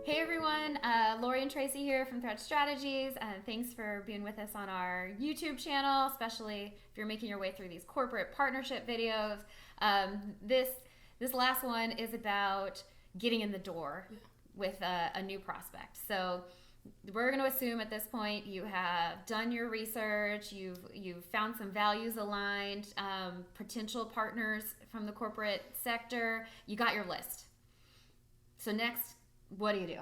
Hey everyone, Lori and Tracy here from Thread Strategies. Thanks for being with us on our YouTube channel, especially if you're making your way through these corporate partnership videos. This last one is about getting in the door with a new prospect. So we're going to assume at this point you have done your research, you've found some values aligned, potential partners from the corporate sector, you got your list. So next, what do you do?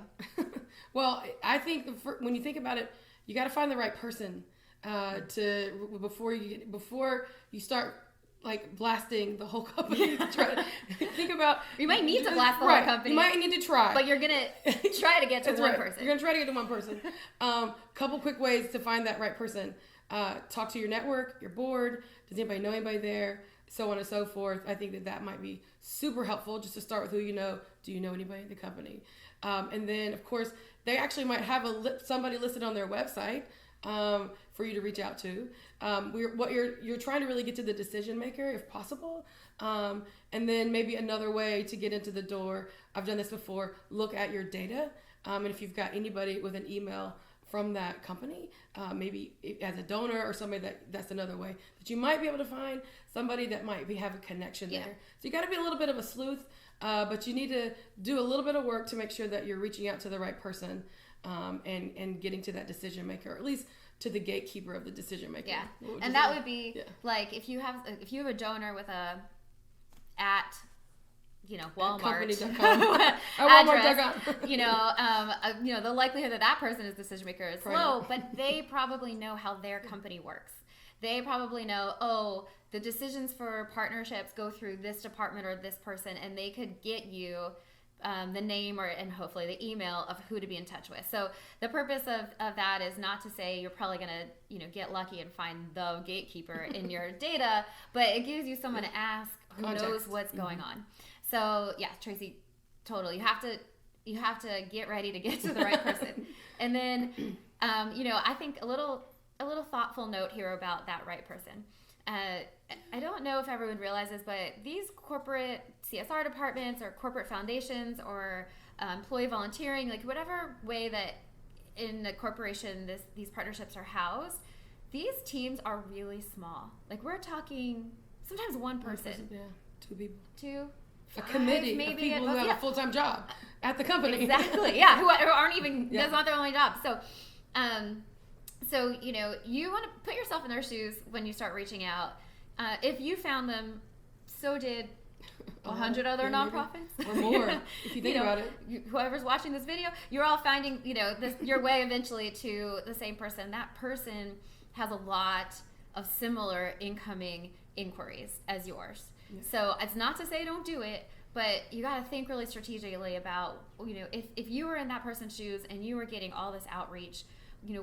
Well, I think when you think about it, you got to find the right person before you start like blasting the whole company. Try to think about. You might need to blast the whole company. You might need to try, but you're gonna try to get to one person. You're gonna try to get to one person. Couple quick ways to find that right person: talk to your network, your board. Does anybody know anybody there? So on and so forth. I think that might be super helpful just to start with who you know. Do you know anybody in the company? And then, of course, they actually might have somebody listed on their website for you to reach out to. You're trying to really get to the decision maker if possible. And then maybe another way to get into the door, I've done this before, look at your data. And if you've got anybody with an email from that company, maybe as a donor or somebody that's another way that you might be able to find somebody that might have a connection there. So you got to be a little bit of a sleuth. But you need to do a little bit of work to make sure that you're reaching out to the right person and getting to that decision maker, or at least to the gatekeeper of the decision maker. Yeah, and that would be like if you have a donor with a at Walmart address, the likelihood that person is decision maker is low, but they probably know how their company works. They probably know, the decisions for partnerships go through this department or this person, and they could get you the name and hopefully the email of who to be in touch with. So the purpose of that is not to say you're probably going to get lucky and find the gatekeeper in your data, but it gives you someone to ask who knows what's going on. So yeah, Tracy, totally. You have to get ready to get to the right person. And then, I think a little thoughtful note here about that right person. I don't know if everyone realizes, but these corporate CSR departments or corporate foundations or employee volunteering, like whatever way that in the corporation these partnerships are housed, these teams are really small. Like we're talking sometimes one person. Yeah, two people. A committee maybe of people who have a full-time job at the company. Exactly, yeah, who aren't even, that's not their only job. So, you want to put yourself in their shoes when you start reaching out. If you found them, so did 100 other nonprofits. Or more, if you think about it. Whoever's watching this video, you're all finding, your way eventually to the same person. That person has a lot of similar incoming inquiries as yours. Yeah. So it's not to say don't do it, but you got to think really strategically about, if you were in that person's shoes and you were getting all this outreach,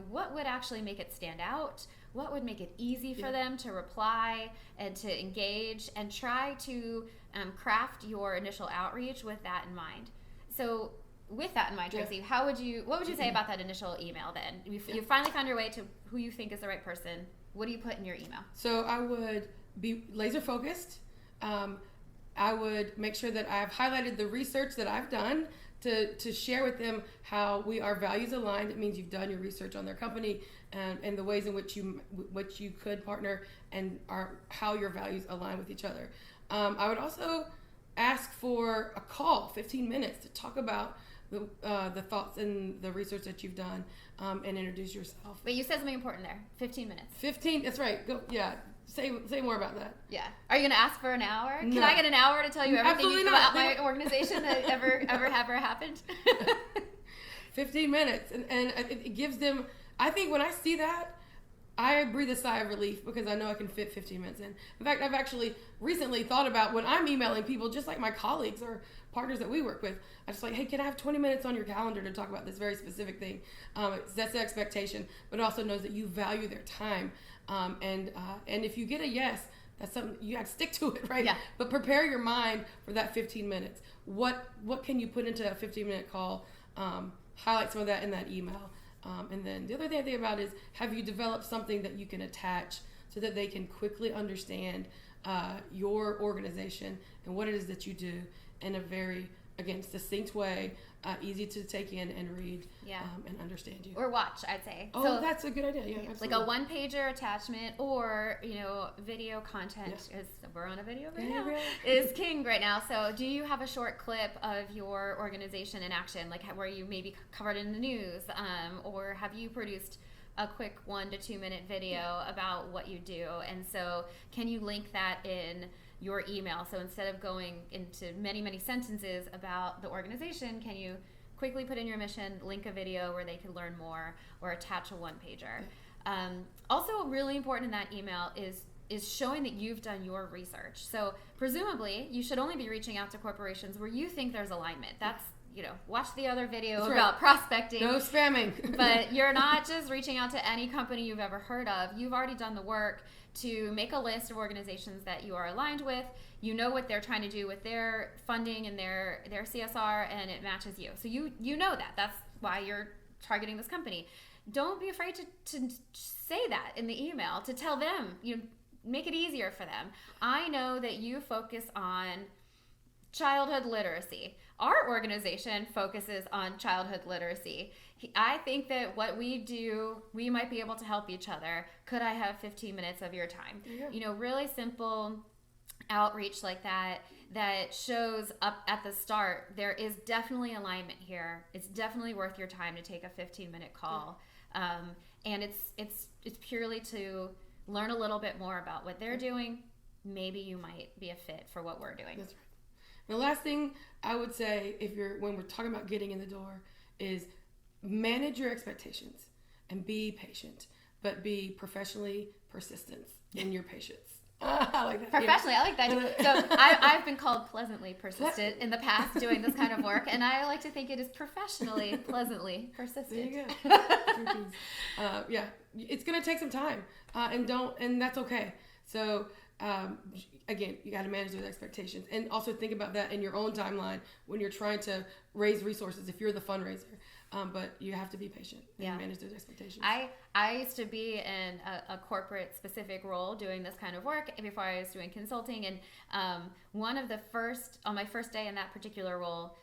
what would actually make it stand out? What would make it easy for them to reply and to engage, and try to craft your initial outreach with that in mind. So with that in mind, Tracy, what would you say about that initial email then? You finally found your way to who you think is the right person. What do you put in your email? So I would be laser focused. I would make sure that I've highlighted the research that I've done to share with them how we are values aligned. It means you've done your research on their company and the ways in which you could partner and how your values align with each other. I would also ask for a call, 15 minutes, to talk about the thoughts and the research that you've done and introduce yourself. But you said something important there. 15 minutes. 15. That's right. Go. Yeah. Say more about that. Yeah. Are you going to ask for an hour? No. Can I get an hour to tell you everything about my organization that ever happened? 15 minutes. And it gives them, I think when I see that, I breathe a sigh of relief because I know I can fit 15 minutes in. In fact, I've actually recently thought about when I'm emailing people, just like my colleagues or partners that we work with, I just like, hey, can I have 20 minutes on your calendar to talk about this very specific thing? That's the expectation, but it also knows that you value their time. And if you get a yes, that's something you got to stick to it, right? Yeah. But prepare your mind for that 15 minutes. What can you put into a 15-minute call? Highlight some of that in that email. And then the other thing I think about is, have you developed something that you can attach so that they can quickly understand your organization and what it is that you do in a very again, succinct way, easy to take in and read, Yeah. And understand you. Or watch, I'd say. Oh, so, that's a good idea. Yeah, like a one-pager attachment, or video content. Is we're on a video right now. Is king right now. So, do you have a short clip of your organization in action, like where you maybe covered in the news, or have you produced a quick 1 to 2 minute video about what you do? And so, can you link that in your email? So instead of going into many sentences about the organization, can you quickly put in your mission, link a video where they can learn more, or attach a one-pager? Also really important in that email is showing that you've done your research. So presumably you should only be reaching out to corporations where you think there's alignment. That's watch the other video about prospecting. No spamming. But you're not just reaching out to any company you've ever heard of. You've already done the work to make a list of organizations that you are aligned with. You know what they're trying to do with their funding and their CSR, and it matches you. So you know that. That's why you're targeting this company. Don't be afraid to say that in the email, to tell them, make it easier for them. I know that you focus on childhood literacy. Our organization focuses on childhood literacy. I think that what we do, we might be able to help each other. Could I have 15 minutes of your time? Yeah. Really simple outreach like that shows up at the start. There is definitely alignment here. It's definitely worth your time to take a 15-minute call. And it's purely to learn a little bit more about what they're doing. Maybe you might be a fit for what we're doing. That's right. The last thing I would say, when we're talking about getting in the door, is manage your expectations and be patient, but be professionally persistent in your patience. I like that. Professionally, I like that. So I've been called pleasantly persistent in the past doing this kind of work, and I like to think it is professionally pleasantly persistent. There you go. Yeah, it's gonna take some time, and that's okay. So. Again, you got to manage those expectations, and also think about that in your own timeline when you're trying to raise resources. If you're the fundraiser, but you have to be patient and manage those expectations. I used to be in a corporate specific role doing this kind of work before I was doing consulting, and on my first day in that particular role.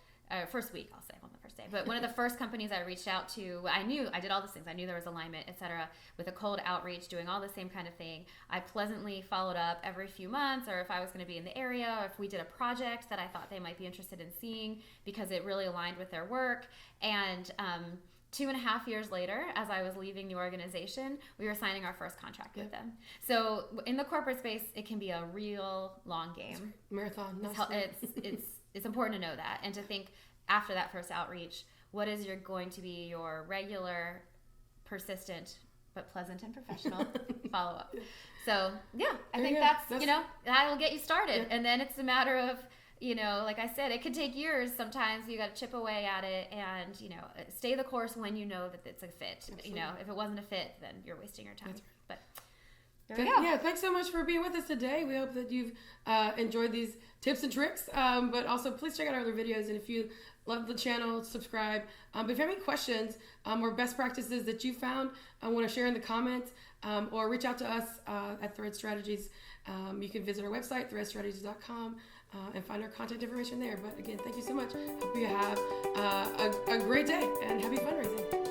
First week, I'll say, on the first day. But one of the first companies I reached out to, I did all these things. I knew there was alignment, etc. With a cold outreach, doing all the same kind of thing. I pleasantly followed up every few months, or if I was going to be in the area, or if we did a project that I thought they might be interested in seeing because it really aligned with their work. And 2.5 years later, as I was leaving the organization, we were signing our first contract with them. So in the corporate space, it can be a real long game. Marathon. It's important to know that, and to think after that first outreach, what is going to be your regular, persistent, but pleasant and professional follow-up. So I think that's that'll get you started, and then it's a matter of like I said, it could take years. Sometimes you got to chip away at it, and stay the course when you know that it's a fit. Absolutely. If it wasn't a fit, then you're wasting your time. Right. But there we go. Yeah, thanks so much for being with us today. We hope that you've enjoyed these tips and tricks, but also please check out our other videos, and if you love the channel, subscribe. But if you have any questions or best practices that you found, I want to share in the comments, or reach out to us at Thread Strategies. You can visit our website, threadstrategies.com, and find our contact information there. But again, thank you so much. Hope you have a great day and happy fundraising.